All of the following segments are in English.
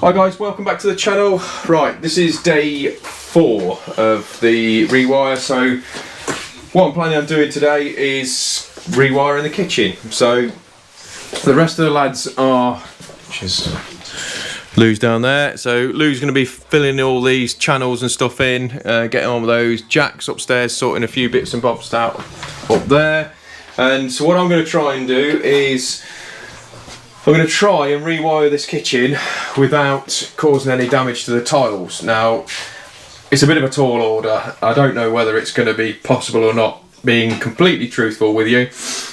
Hi guys, welcome back to the channel. Right, this is day 4 of the rewire. So what I'm planning on doing today is rewiring the kitchen. So the rest of the lads are, which is Lou's down there. So Lou's going to be filling all these channels and stuff in, getting on with those. Jack's upstairs sorting a few bits and bobs out up there. And so what I'm going to try and do is I'm going to try and rewire this kitchen without causing any damage to the tiles. Now, it's a bit of a tall order. I don't know whether it's going to be possible or not, being completely truthful with you,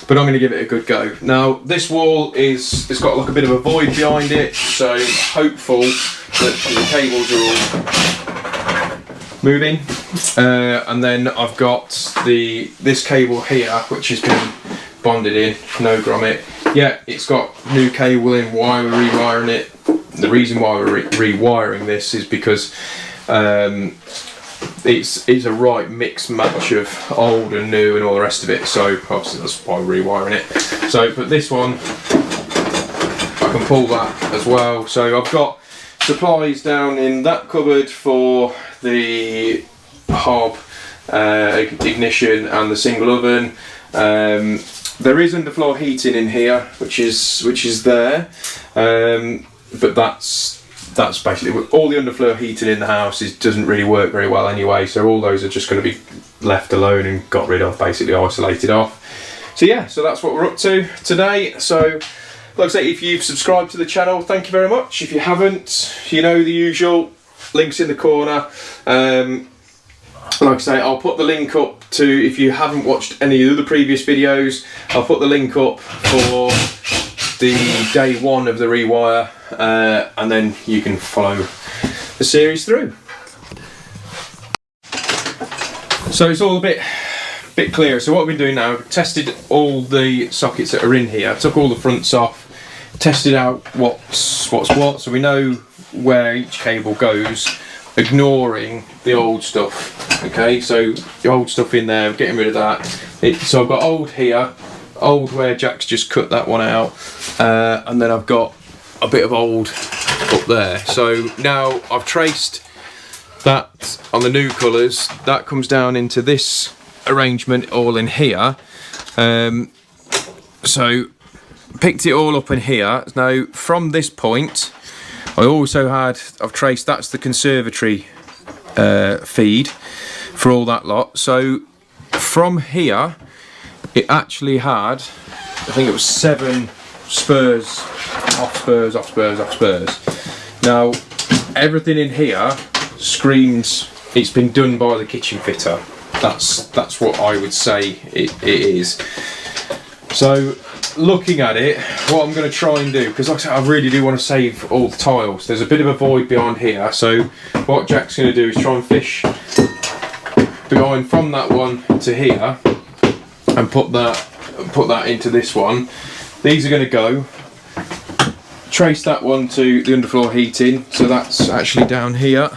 but I'm going to give it a good go. Now, this wall it's got like a bit of a void behind it, so I'm hopeful that the cables are all moving. And then I've got this cable here, which has been bonded in, no grommet. Yeah, it's got new cable in. Why we're rewiring it? The reason why we're rewiring this is because it's a right mix match of old and new and all the rest of it. So obviously that's why we're rewiring it. So, but this one I can pull that as well. So I've got supplies down in that cupboard for the hob, ignition, and the single oven. There is underfloor heating in here, which is there, but that's basically all the underfloor heating in the house doesn't really work very well anyway. So all those are just going to be left alone and got rid of, basically isolated off. So yeah, so that's what we're up to today. So like I say, if you've subscribed to the channel, thank you very much. If you haven't, you know the usual, links in the corner. Like I say, I'll put the link up to, if you haven't watched any of the previous videos, I'll put the link up for the day 1 of the rewire, and then you can follow the series through. So it's all a bit clearer. So what we've been doing now, I've tested all the sockets that are in here, took all the fronts off, tested out what's what, so we know where each cable goes, ignoring the old stuff. Okay, so the old stuff in there, getting rid of that. So I've got old here, old where Jack's just cut that one out, and then I've got a bit of old up there. So now I've traced that on the new colours, that comes down into this arrangement all in here. So picked it all up in here. Now from this point I've traced, that's the conservatory feed for all that lot. So from here it actually had, I think it was 7 spurs, off spurs, off spurs, off spurs. Now everything in here screams it's been done by the kitchen fitter. That's what I would say it is. So looking at it, what I'm going to try and do, because like I said, I really do want to save all the tiles. There's a bit of a void behind here, so what Jack's going to do is try and fish behind from that one to here and put that into this one. These are going to go, trace that one to the underfloor heating, so that's actually down here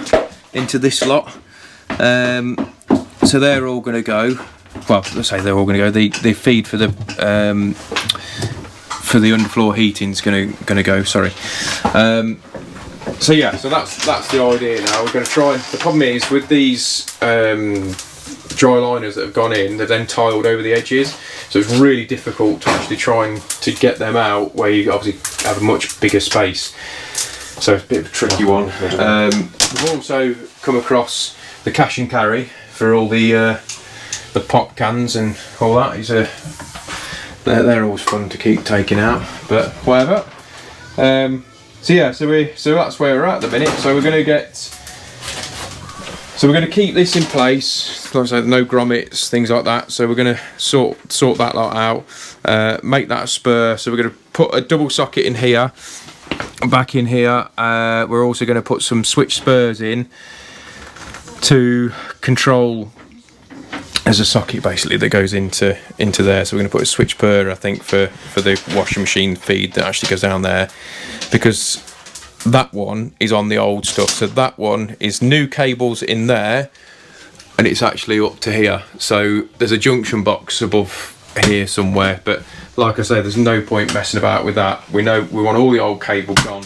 into this lot. So they're all going to go, well, let's say they're all going to go, the feed for the underfloor heating's going to go, sorry. So yeah, so that's the idea now. We're going to try, the problem is with these dry liners that have gone in, they've then tiled over the edges, so it's really difficult to actually trying to get them out where you obviously have a much bigger space. So it's a bit of a tricky one. We've also come across the cash and carry for all the pop cans and all that. They're always fun to keep taking out, but whatever. So yeah, so that's where we're at the minute. So we're going to keep this in place. Like I said, no grommets, things like that. So we're going to sort that lot out, make that a spur. So we're going to put a double socket in here, back in here. We're also going to put some switch spurs in to control. There's a socket basically that goes into there, so we're going to put a switch spur, I think, for the washing machine feed that actually goes down there, because that one is on the old stuff. So that one is new cables in there, and it's actually up to here. So there's a junction box above here somewhere, but like I say, there's no point messing about with that. We know we want all the old cable gone,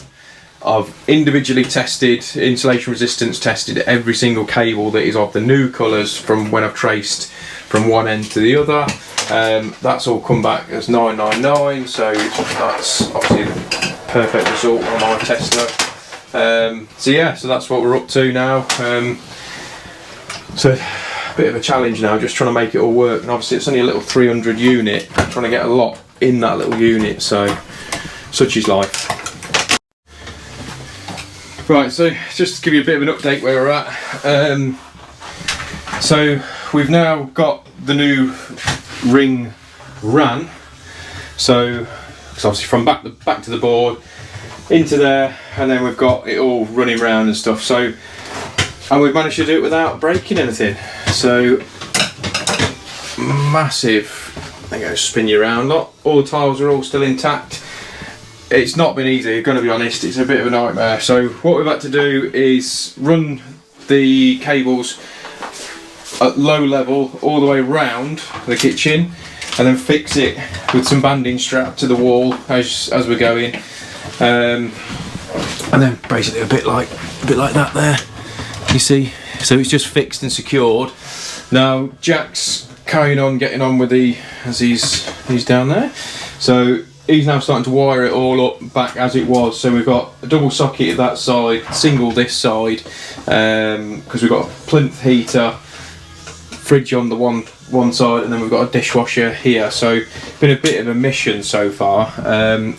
I've individually tested, insulation resistance tested every single cable that is of the new colours from when I've traced from one end to the other. That's all come back as 999, so that's obviously the perfect result on my Tesla. So yeah, so that's what we're up to now. So a bit of a challenge now, just trying to make it all work, and obviously it's only a little 300 unit, trying to get a lot in that little unit, so such is life. Right, so just to give you a bit of an update where we're at. So we've now got the new ring ran, so it's obviously from back to the board into there, and then we've got it all running around and stuff. So, and we've managed to do it without breaking anything. So massive. I'm going to spin you around. Lot. All the tiles are all still intact. It's not been easy, I'm going to be honest. It's a bit of a nightmare. So what we've had to do is run the cables at low level all the way round the kitchen, and then fix it with some banding strap to the wall as we're going, and then basically a bit like that there, you see. So it's just fixed and secured. Now Jack's carrying on getting on with as he's down there, so he's now starting to wire it all up back as it was. So we've got a double socket at that side, single this side, because we've got a plinth heater, fridge on the one side, and then we've got a dishwasher here. So been a bit of a mission so far.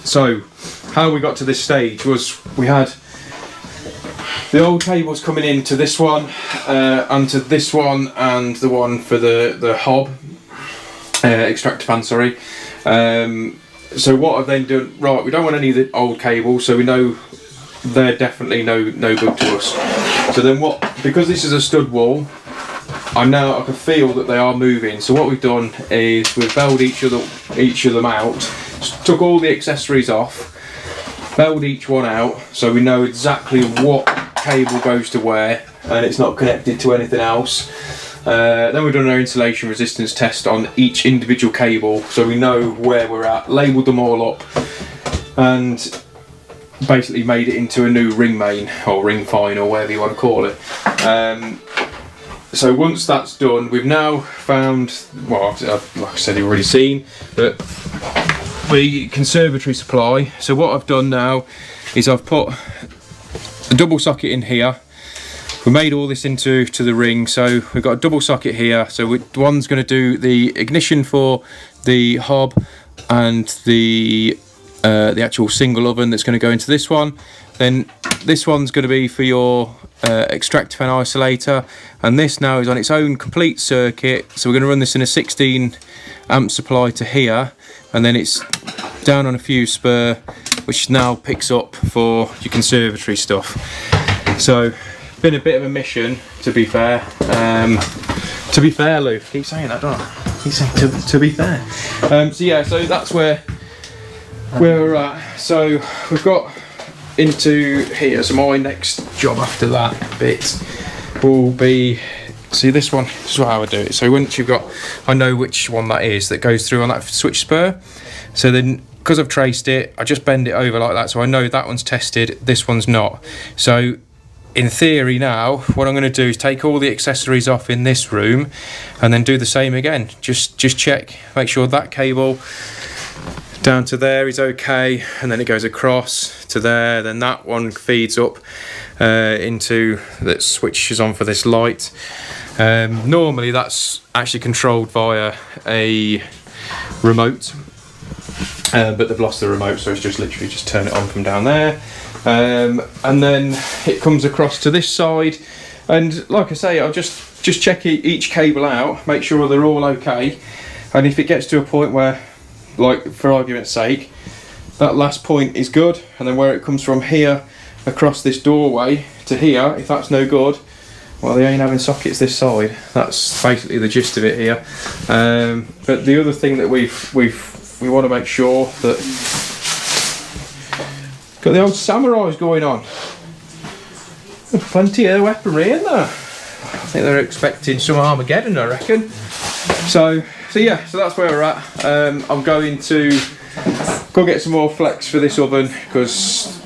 So how we got to this stage was we had the old cables coming into this one, and to this one, and the one for the hob extractor fan, sorry. So what I've then done, right, we don't want any of the old cables, so we know they're definitely no good to us. So then because this is a stud wall, I can feel that they are moving. So what we've done is we've belled each of them out, took all the accessories off, belled each one out, so we know exactly what cable goes to where, and it's not connected to anything else. Then we've done our insulation resistance test on each individual cable, so we know where we're at, labelled them all up, and basically made it into a new ring main, or ring fine, or whatever you want to call it. So once that's done, we've now found, well, like I said, you've already seen, but the conservatory supply. So what I've done now is I've put a double socket in here. We made all this into the ring, so we've got a double socket here. So one's going to do the ignition for the hob and the actual single oven that's going to go into this one. Then this one's going to be for your extractor fan isolator, and this now is on its own complete circuit. So we're going to run this in a 16 amp supply to here, and then it's down on a fuse spur, which now picks up for your conservatory stuff. So been a bit of a mission, to be fair. To be fair, Lou, keep saying that, don't I? Keep saying to be fair. So yeah, so that's where we're at. So we've got into here. So my next job after that bit will be, see this one, this is how I would do it. So once you've got, I know which one that is that goes through on that switch spur. So then, because I've traced it, I just bend it over like that, so I know that one's tested, this one's not. So in theory now, what I'm going to do is take all the accessories off in this room and then do the same again. Just check, make sure that cable down to there is okay, and then it goes across to there, then that one feeds up into, that switches on for this light. Normally that's actually controlled via a remote, but they've lost the remote, so it's just literally just turn it on from down there. And then it comes across to this side, and like I say, I'll just check each cable out, make sure they're all okay, and if it gets to a point where, like for argument's sake, that last point is good, and then where it comes from here across this doorway to here, if that's no good, well, they ain't having sockets this side. That's basically the gist of it here. But the other thing that we want to make sure that, got the old samurais going on. There's plenty of weaponry in there. I think they're expecting some Armageddon, I reckon. So yeah, so that's where we're at. I'm going to go get some more flex for this oven, because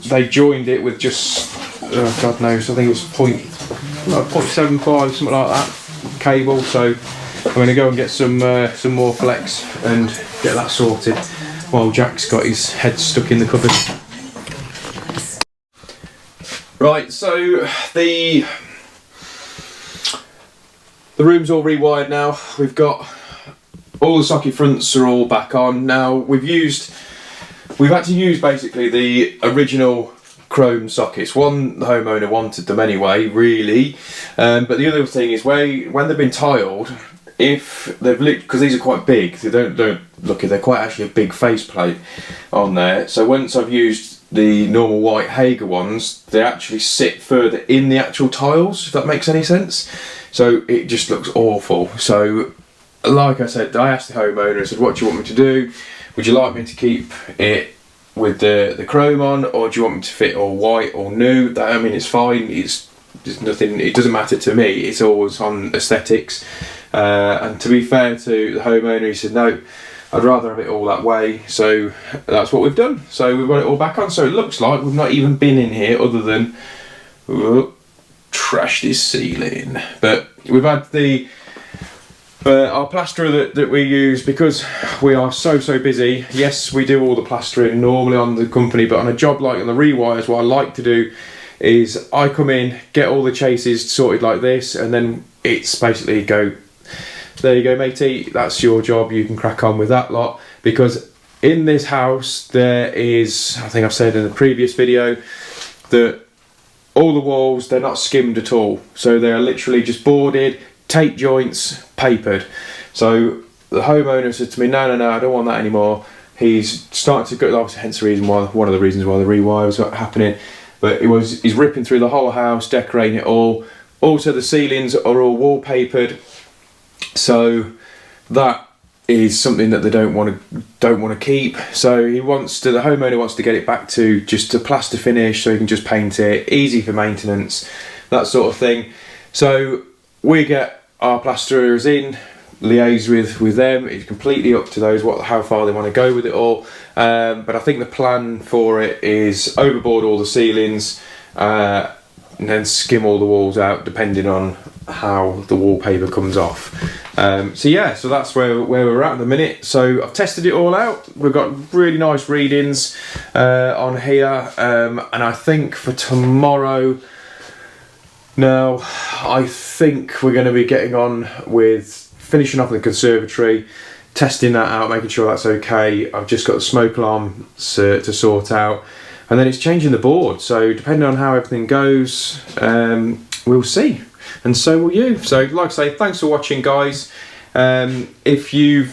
they joined it with just, God knows, I think it was 0.75, something like that, cable. So I'm going to go and get some more flex and get that sorted while Jack's got his head stuck in the cupboard. Right, so the room's all rewired now. We've got all the socket fronts are all back on now. We've had to use basically the original chrome sockets. One, the homeowner wanted them anyway, really, but the other thing is when they've been tiled, if they've because these are quite big, they don't look, they're quite actually a big faceplate on there. So once I've used the normal white Hager ones, they actually sit further in the actual tiles, if that makes any sense. So it just looks awful. So like I said, I asked the homeowner, I said, what do you want me to do? Would you like me to keep it with the chrome on, or do you want me to fit all white or new? That, I mean, it's fine. There's nothing. It doesn't matter to me. It's always on aesthetics. And to be fair to the homeowner, he said no, I'd rather have it all that way. So that's what we've done. So we've got it all back on. So it looks like we've not even been in here other than trashed this ceiling. But we've had our plasterer that we use, because we are so busy. Yes, we do all the plastering normally on the company, but on a job like on the Rewires, what I like to do is I come in, get all the chases sorted like this, and then it's basically go, there you go matey, that's your job, you can crack on with that lot. Because in this house there is, I think I've said in the previous video, that all the walls, they're not skimmed at all, so they're literally just boarded, tape joints, papered. So the homeowner said to me, no, I don't want that anymore. He's starting to go, obviously hence the reason why, one of the reasons why the rewire was happening, but he's ripping through the whole house, decorating it all. Also the ceilings are all wallpapered, so that is something that they don't want to keep. So the homeowner wants to get it back to just a plaster finish, so he can just paint it, easy for maintenance, that sort of thing. So we get our plasterers in, liaise with them. It's completely up to those how far they want to go with it all. But I think the plan for it is overboard all the ceilings, and then skim all the walls out depending on how the wallpaper comes off. So yeah, so that's where we're at the minute. So I've tested it all out. We've got really nice readings on here, and I think for tomorrow, now I think we're going to be getting on with finishing off the conservatory, testing that out, making sure that's okay. I've just got the smoke alarm to sort out, and then it's changing the board. So depending on how everything goes, we'll see, and so will you. So like I say, thanks for watching, guys. If you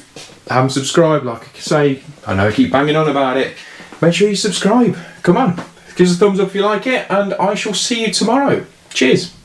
haven't subscribed, like I say, I know I keep banging on about it, make sure you subscribe. Come on, give us a thumbs up if you like it, and I shall see you tomorrow. Cheers.